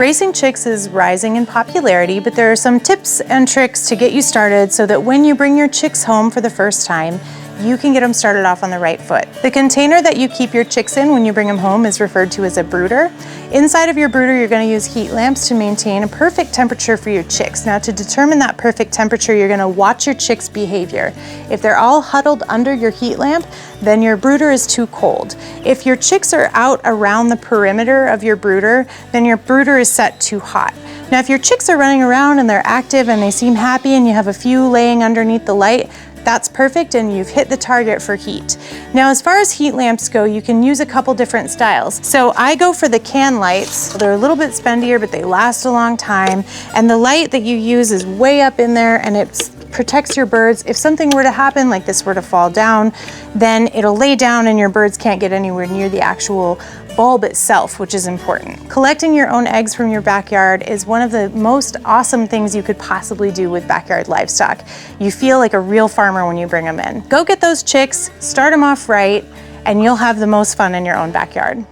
Raising chicks is rising in popularity, but there are some tips and tricks to get you started so that when you bring your chicks home for the first time, you can get them started off on the right foot. The container that you keep your chicks in when you bring them home is referred to as a brooder. Inside of your brooder, you're going to use heat lamps to maintain a perfect temperature for your chicks. Now, to determine that perfect temperature, you're going to watch your chicks' behavior. If they're all huddled under your heat lamp, then your brooder is too cold. If your chicks are out around the perimeter of your brooder, then your brooder is set too hot. Now, if your chicks are running around and they're active and they seem happy and you have a few laying underneath the light, that's perfect and you've hit the target for heat. Now, as far as heat lamps go, you can use a couple different styles. So I go for the can lights. They're a little bit spendier, but they last a long time. And the light that you use is way up in there and it protects your birds. If something were to happen, like this were to fall down, then it'll lay down and your birds can't get anywhere near the actual bulb itself, which is important. Collecting your own eggs from your backyard is one of the most awesome things you could possibly do with backyard livestock. You feel like a real farmer when you bring them in. Go get those chicks, start them off right, and you'll have the most fun in your own backyard.